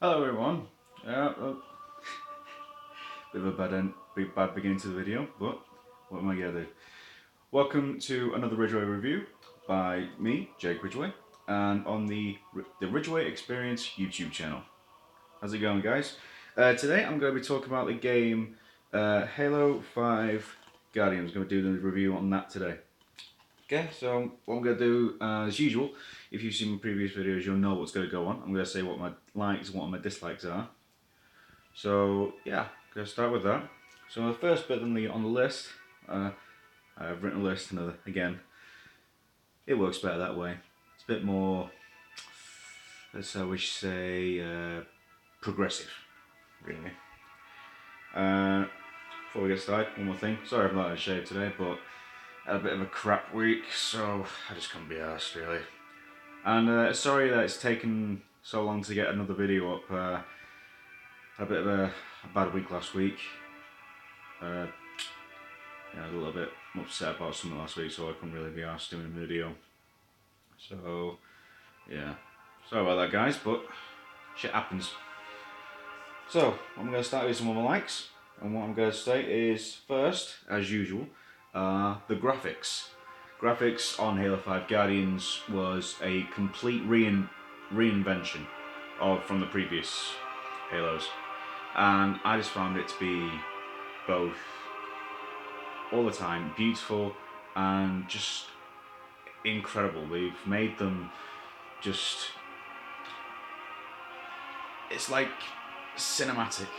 Hello everyone. Bit of a bad beginning to the video, but what am I gonna do? Welcome to another Ridgway review by me, Jake Ridgway, and on the Ridgway Experience YouTube channel. How's it going, guys? Today I'm going to be talking about the game Halo 5 Guardians. I'm going to do the review on that today. Okay, so what I'm going to do, as usual, if you've seen my previous videos, you'll know what's going to go on. I'm going to say what my likes and what my dislikes are. So, yeah, I'm going to start with that. So the first bit on the list, I've written a list, and again, it works better that way. It's a bit more, let's how we say, progressive, really. Before we get started, one more thing. Sorry I've not had a shave today, but I had a bit of a crap week, so I just couldn't be arsed, really. And sorry that it's taken so long to get another video up. Had a bit of a bad week last week. Yeah, I was a little bit upset about something last week, so I couldn't really be arsed doing a video. So, yeah. Sorry about that, guys, but shit happens. So, I'm going to start with some of my likes. And what I'm going to say is, first, as usual, the graphics. Graphics on Halo 5 Guardians was a complete reinvention from the previous Halos. And I just found it to be both, all the time, beautiful and just incredible. They've made them just, it's like cinematic.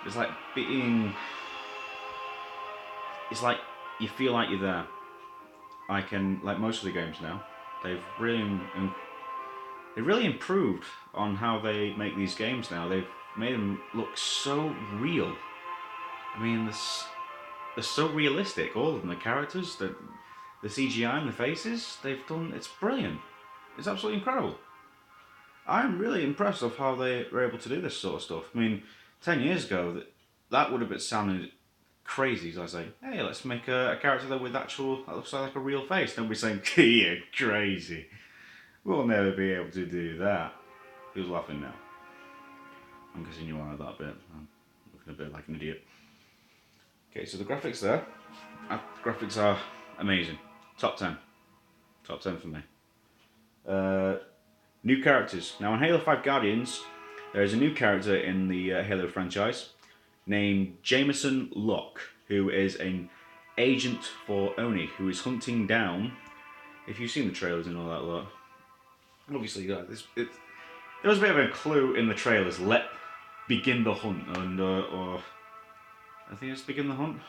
It's like it's like you feel like you're there. Like most of the games now, they've really improved on how they make these games now. They've made them look so real. I mean, they're so realistic. All of them, the characters, the CGI and the faces, they've done. It's brilliant. It's absolutely incredible. I'm really impressed of how they were able to do this sort of stuff. I mean, 10 years ago, that would have sounded crazy. So I say, hey, let's make a character that looks like a real face. Don't be saying, you're crazy. We'll never be able to do that. Who's laughing now? I'm guessing you are that bit. I'm looking a bit like an idiot. Okay, so the graphics there. Graphics are amazing. Top 10. Top 10 for me. New characters. Now, in Halo 5 Guardians, there is a new character in the Halo franchise named Jameson Locke, who is an agent for Oni, who is hunting down. If you've seen the trailers and all that lot, obviously, there was a bit of a clue in the trailers. Let begin the hunt, or I think it's begin the hunt.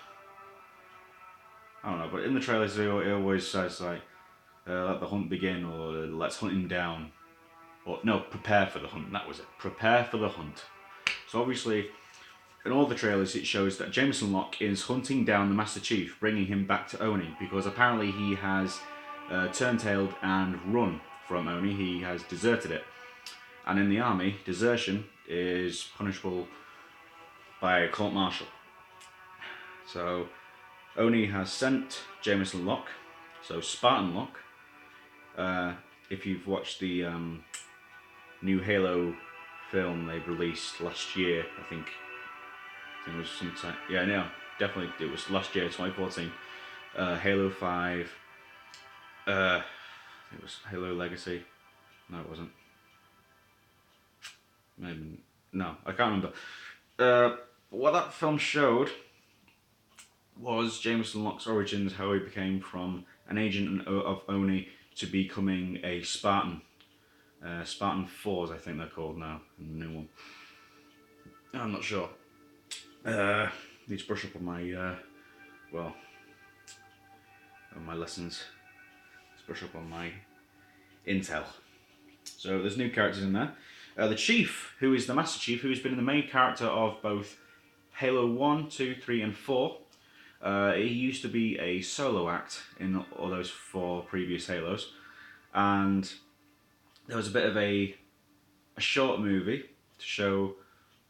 I don't know, but in the trailers, it always says like, let the hunt begin, or let's hunt him down. Or no, prepare for the hunt. That was it. Prepare for the hunt. So obviously, in all the trailers, it shows that Jameson Locke is hunting down the Master Chief, bringing him back to Oni, because apparently he has turntailed and run from Oni. He has deserted it. And in the army, desertion is punishable by a court-martial. So Oni has sent Jameson Locke, so Spartan Locke. If you've watched the new Halo film they released last year, I think it was sometime. Yeah, no, definitely it was last year, 2014. Halo 5. It was Halo Legacy. No, it wasn't. Maybe no, I can't remember. What that film showed was Jameson Locke's origins, how he became from an agent of Oni to becoming a Spartan. Spartan 4s, I think they're called now, in the new one. I'm not sure. Need to brush up on my, on my lessons. Let's brush up on my intel. So there's new characters in there. The Chief, who is the Master Chief, who's been the main character of both Halo 1, 2, 3 and 4. He used to be a solo act in all those 4 previous Halos. And there was a bit of a short movie to show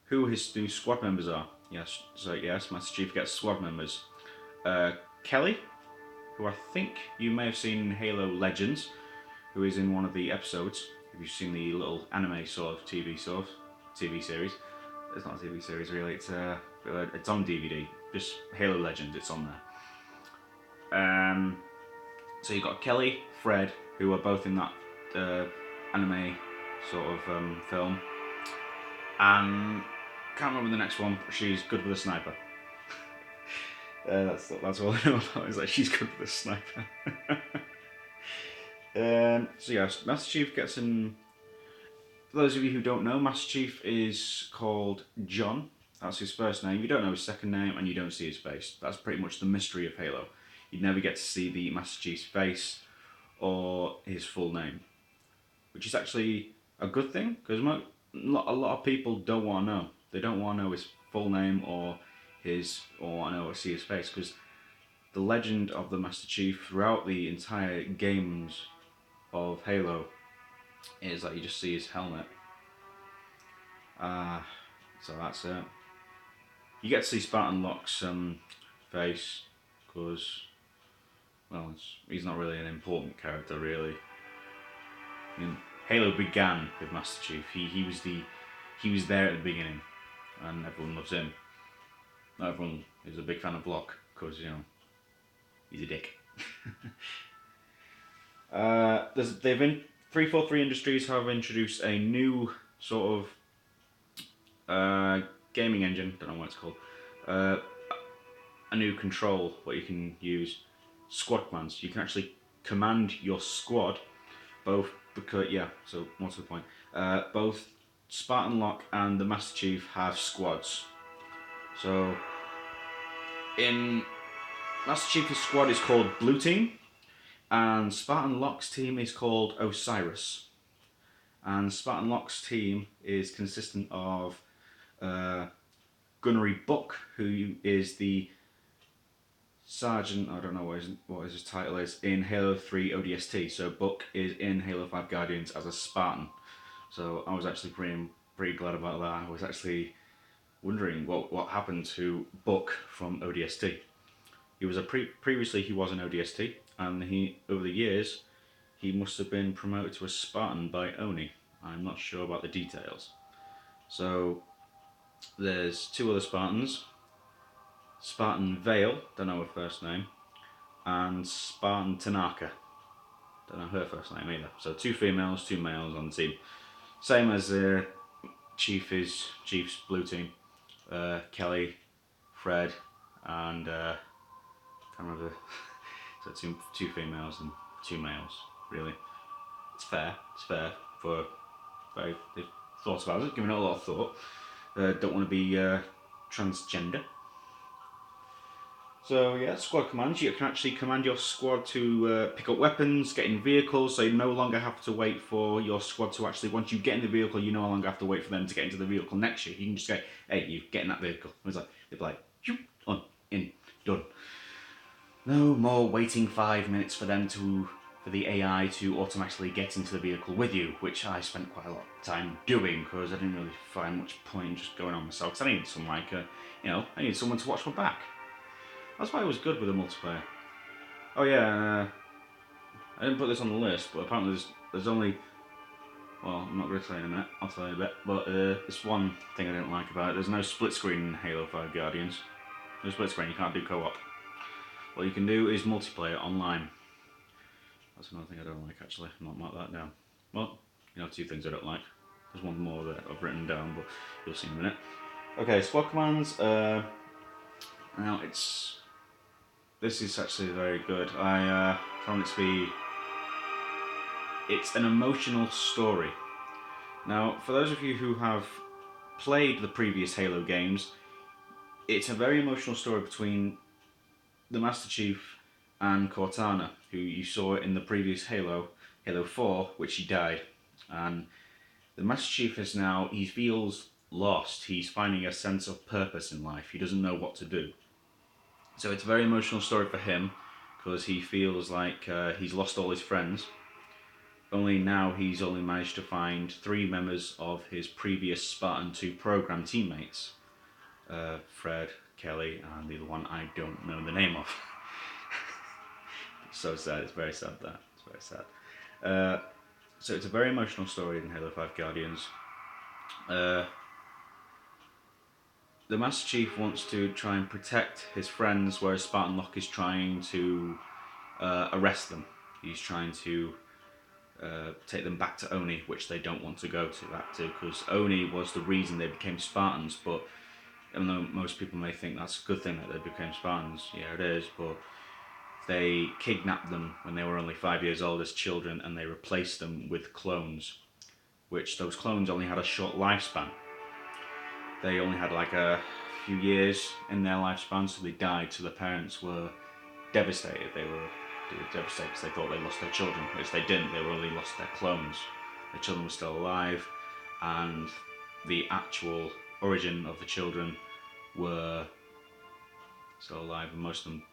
who his new squad members are. Yes, so yes, Master Chief gets squad members. Kelly, who I think you may have seen in Halo Legends, who is in one of the episodes. If you've seen the little anime sort of TV sort of. TV series. It's not a TV series really. It's on DVD. Just Halo Legends. It's on there. So you've got Kelly, Fred, who are both in that anime sort of film, and can't remember the next one. But she's good with a sniper. That's all I know about. Is that she's good with a sniper. So yeah, Master Chief gets in. For those of you who don't know, Master Chief is called John. That's his first name. You don't know his second name, and you don't see his face. That's pretty much the mystery of Halo. You never get to see the Master Chief's face or his full name, which is actually a good thing because a lot of people don't want to know. They don't want to know his full name or want to know or see his face, because the legend of the Master Chief throughout the entire games of Halo is that you just see his helmet. So that's it. You get to see Spartan Locke's face because, well, he's not really an important character really. I mean, Halo began with Master Chief. He was there at the beginning, and everyone loves him. Not everyone is a big fan of Locke because he's a dick. They've been 343 Industries have introduced a new sort of gaming engine. Don't know what it's called. A new control what you can use. Squad commands. You can actually command your squad both. Because so what's the point? Both Spartan Locke and the Master Chief have squads. So in Master Chief's squad is called Blue Team, and Spartan Locke's team is called Osiris. And Spartan Locke's team is consistent of Gunnery Buck, who is the Sergeant, I don't know what his title is, in Halo 3 ODST. So Buck is in Halo 5 Guardians as a Spartan. So I was actually pretty glad about that. I was actually wondering what happened to Buck from ODST. He was previously he was an ODST, and over the years he must have been promoted to a Spartan by Oni. I'm not sure about the details. So there's two other Spartans. Spartan Vale, don't know her first name, and Spartan Tanaka, don't know her first name either. So 2 females, 2 males on the team. Same as Chief's Blue Team. Kelly, Fred, and can't remember. So 2 females and 2 males. Really, it's fair. It's fair for they've thought about it, given it a lot of thought. Don't want to be transgender. So yeah, squad commands. You can actually command your squad to pick up weapons, get in vehicles, so you no longer have to wait for your squad to actually, once you get in the vehicle, you no longer have to wait for them to get into the vehicle next year. You can just say, hey, you get in that vehicle. And they'd be like, on, in, done. No more waiting 5 minutes for the AI to automatically get into the vehicle with you, which I spent quite a lot of time doing because I didn't really find much point in just going on myself. Because I needed I needed someone to watch my back. That's why it was good with the multiplayer. Oh yeah, I didn't put this on the list, but apparently there's only, well, I'm not going to tell you in a minute, I'll tell you a bit, but there's one thing I didn't like about it. There's no split screen in Halo 5 Guardians. No split screen, you can't do co-op. What you can do is multiplayer online. That's another thing I don't like actually, I might mark that down. Well, 2 things I don't like. There's one more that I've written down, but you'll see in a minute. Okay, squad commands, now this is actually very good. I found it to be, it's an emotional story. Now, for those of you who have played the previous Halo games, it's a very emotional story between the Master Chief and Cortana, who you saw in the previous Halo 4, which he died. And the Master Chief he feels lost. He's finding a sense of purpose in life. He doesn't know what to do. So it's a very emotional story for him, because he feels like he's lost all his friends. Only now he's only managed to find 3 members of his previous Spartan 2 program teammates. Fred, Kelly, and the other one I don't know the name of. It's so sad, it's very sad that. It's very sad. So it's a very emotional story in Halo 5 Guardians. the Master Chief wants to try and protect his friends, whereas Spartan Locke is trying to arrest them. He's trying to take them back to Oni, which they don't want to go to that to, because Oni was the reason they became Spartans. But even though most people may think that's a good thing that they became Spartans, yeah, it is. But they kidnapped them when they were only 5 years old as children, and they replaced them with clones, which those clones only had a short lifespan. They only had like a few years in their lifespan, so they died. So the parents were devastated. They were devastated because they thought they lost their children, which they didn't. They only lost their clones. Their children were still alive, and the actual origin of the children were still alive, and most of them,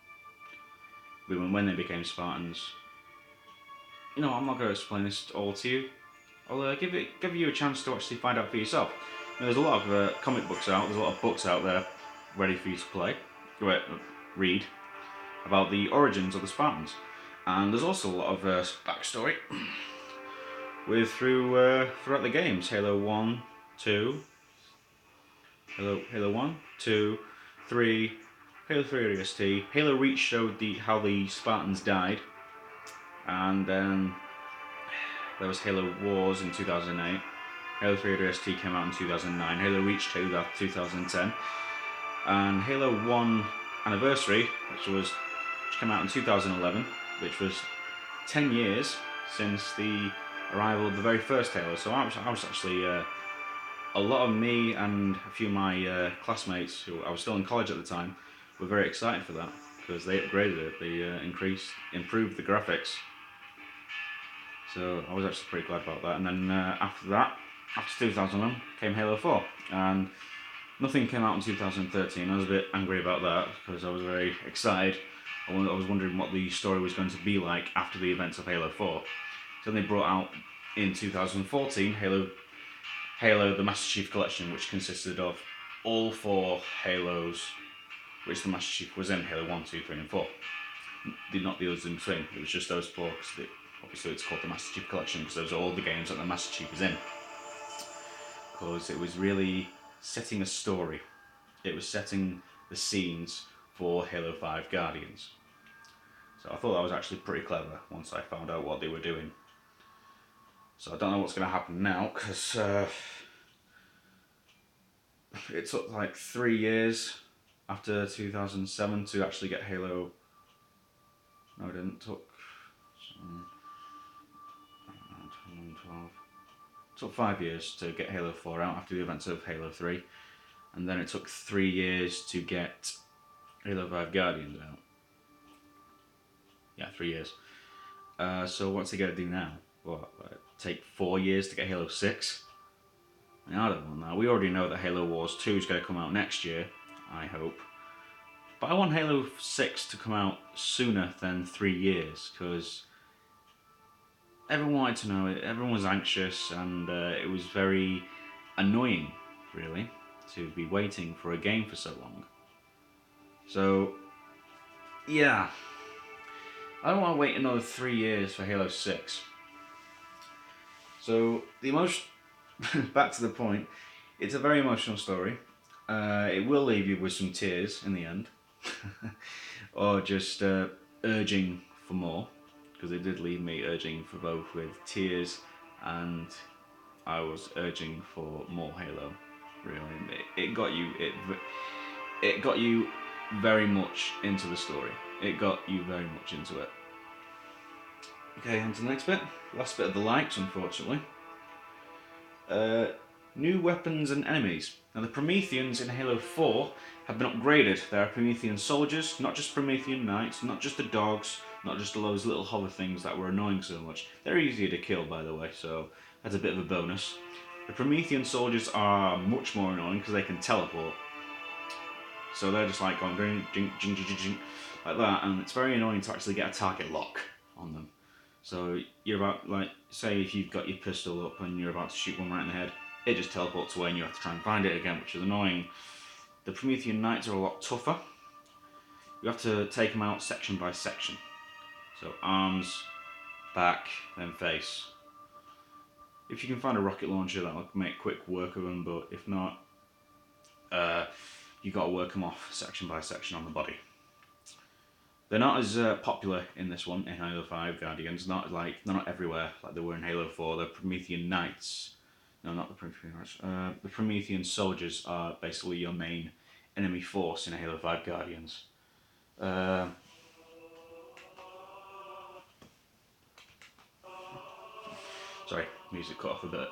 when they became Spartans. You know, I'm not going to explain this all to you. I'll give you a chance to actually find out for yourself. There's a lot of comic books out. There's a lot of books out there ready for you to read about the origins of the Spartans, and there's also a lot of backstory throughout the games. Halo 1, 2, Halo 1, 2, 3, Halo 3 ODST. Halo Reach showed how the Spartans died, and then there was Halo Wars in 2008. Halo 3 ODST came out in 2009. Halo Reach 2, 2010. And Halo 1 Anniversary, which came out in 2011, which was 10 years since the arrival of the very first Halo. So I was actually, a lot of me and a few of my classmates, who I was still in college at the time, were very excited for that, because they upgraded it. They improved the graphics. So I was actually pretty glad about that. And then after 2011, came Halo 4. And nothing came out in 2013. I was a bit angry about that, because I was very excited. I was wondering what the story was going to be like after the events of Halo 4. So they brought out in 2014 Halo the Master Chief Collection, which consisted of all 4 Halos which the Master Chief was in: Halo 1, 2, 3 and 4. Not the others in between. It was just those 4, because obviously it's called the Master Chief Collection, because those are all the games that the Master Chief was in. Because it was really setting a story. It was setting the scenes for Halo 5 Guardians. So I thought that was actually pretty clever once I found out what they were doing. So I don't know what's going to happen now, because it took like 3 years after 2007 to actually get Halo. No, it didn't. It took 5 years to get Halo 4 out after the events of Halo 3. And then it took 3 years to get Halo 5 Guardians out. Yeah, 3 years. So what's he going to do now? What, take 4 years to get Halo 6? I mean, I don't want that. We already know that Halo Wars 2 is going to come out next year, I hope. But I want Halo 6 to come out sooner than 3 years, because everyone wanted to know it, everyone was anxious, and it was very annoying, really, to be waiting for a game for so long. So, yeah. I don't want to wait another 3 years for Halo 6. So, back to the point, it's a very emotional story. It will leave you with some tears in the end, or just urging for more, because it did leave me urging for both, with tears, and I was urging for more Halo. Really, it got you very much into the story. It got you very much into it. Okay, on to the next bit. Last bit of the likes, unfortunately. New weapons and enemies. Now, the Prometheans in Halo 4 have been upgraded. There are Promethean Soldiers, not just Promethean Knights, not just the dogs, not just those little hover things that were annoying so much. They're easier to kill, by the way, so that's a bit of a bonus. The Promethean Soldiers are much more annoying because they can teleport. So they're just like going jing, jing, jing, jing, like that, and it's very annoying to actually get a target lock on them. So you're about, like, say if you've got your pistol up and you're about to shoot one right in the head, it just teleports away and you have to try and find it again, which is annoying. The Promethean Knights are a lot tougher. You have to take them out section by section. So arms, back, then face. If you can find a rocket launcher, that'll make quick work of them, but if not, you got to work them off section by section on the body. They're not as popular in this one, in Halo 5 Guardians. They're not everywhere like they were in Halo 4. The Promethean Knights. No, not the Promethean Knights. The Promethean Soldiers are basically your main enemy force in Halo 5 Guardians. Sorry, music cut off a bit.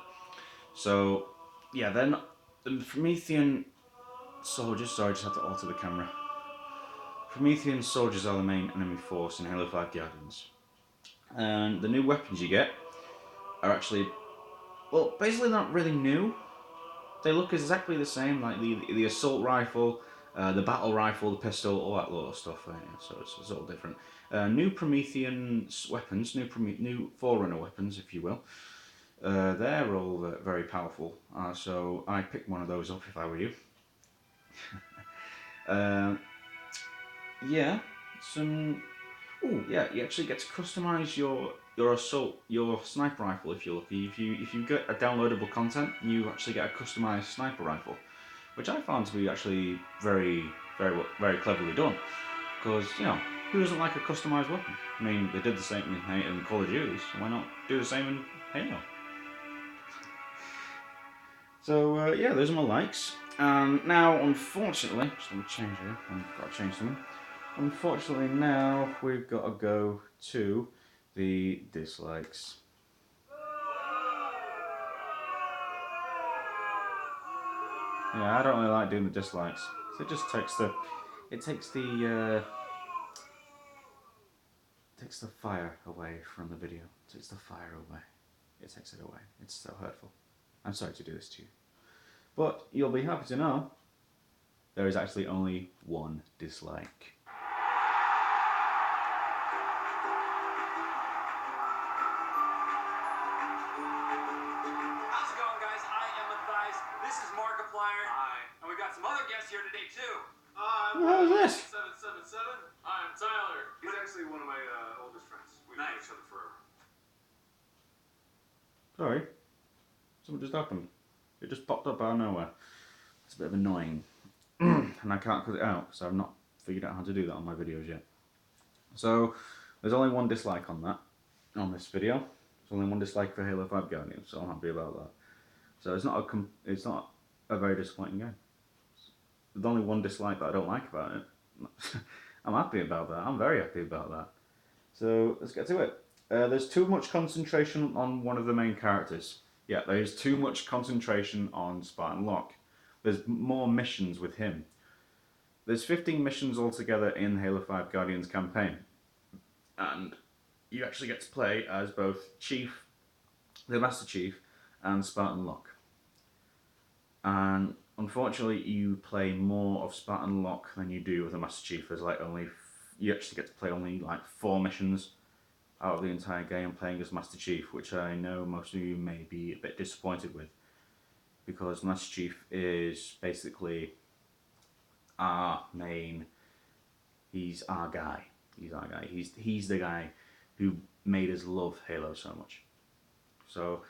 So, yeah, then the Promethean Soldiers. Sorry, I just had to alter the camera. Promethean Soldiers are the main enemy force in Halo 5 Guardians. And the new weapons you get are actually, well, basically not really new. They look exactly the same, like the assault rifle, the battle rifle, the pistol, all that lot of stuff. Yeah, so it's all different. New Promethean weapons, new Forerunner weapons, if you will. They're all very powerful. So I picked one of those up if I were you. Yeah, some. Oh yeah, you actually get to customize your assault, your sniper rifle if you're lucky. If you get a downloadable content, you actually get a customized sniper rifle, which I found to be actually very cleverly done. Because who doesn't like a customized weapon? I mean, they did the same in Call of Duty, so why not do the same in Halo? So yeah, those are my likes. Now, unfortunately, just let me change here. I've got to change something. Unfortunately, now we've got to go to the dislikes. Yeah, I don't really like doing the dislikes. So it just takes the fire away from the video. It takes the fire away. It takes it away. It's so hurtful. I'm sorry to do this to you. But you'll be happy to know there is actually only one dislike. And we got some other guests here today too. Who the hell is this? 777. I'm Tyler. He's actually one of my oldest friends. We've known each other forever. Sorry. Something just happened. It just popped up out of nowhere. It's a bit of annoying. And I can't cut it out, so I've not figured out how to do that on my videos yet. So, there's only one dislike on that, on this video. There's only one dislike for Halo 5 Guardians, so I'm happy about that. So it's not a very disappointing game. There's only one dislike that I don't like about it. I'm happy about that. I'm very happy about that. So let's get to it. There's too much concentration on one of the main characters. Yeah, there's too much concentration on Spartan Locke. There's more missions with him. There's 15 missions altogether in Halo 5 Guardians campaign. And you actually get to play as both Chief, the Master Chief, and Spartan Locke. And unfortunately, you play more of Spartan Locke than you do of the Master Chief. There's like you actually get to play only like 4 missions out of the entire game playing as Master Chief, which I know most of you may be a bit disappointed with, because Master Chief is basically our main. He's our guy. He's our guy. He's the guy who made us love Halo so much. So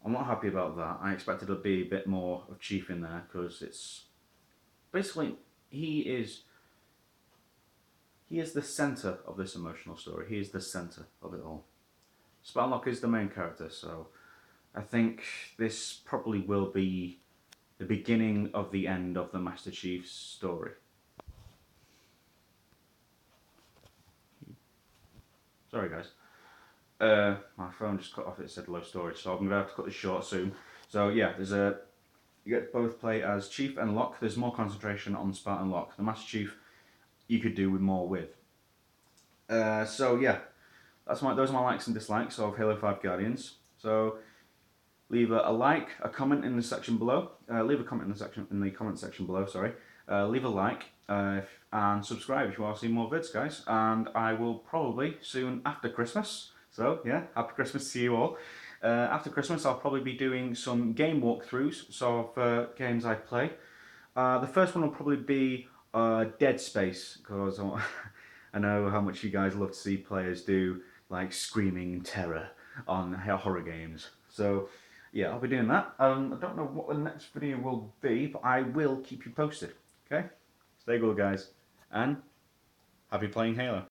I'm not happy about that. I expected to be a bit more of Chief in there, because it's basically he is the centre of this emotional story. He is the centre of it all. Spartan Locke is the main character, so I think this probably will be the beginning of the end of the Master Chief's story. Sorry guys. My phone just cut off, it said low storage, so I'm going to have to cut this short soon. So yeah, you get to both play as Chief and Locke. There's more concentration on Spartan Locke. The Master Chief you could do with more with. So yeah, those are my likes and dislikes of Halo 5 Guardians. So leave a like, a comment in the section below. Leave a comment in the comment section below. Sorry. Leave a like and subscribe if you want to see more vids, guys. And I will probably soon after Christmas. So yeah, happy Christmas to you all. After Christmas, I'll probably be doing some game walkthroughs of games I play. The first one will probably be Dead Space, because I know how much you guys love to see players do like screaming terror on horror games. So yeah, I'll be doing that. I don't know what the next video will be, but I will keep you posted. Okay? Stay good, guys. And happy playing Halo.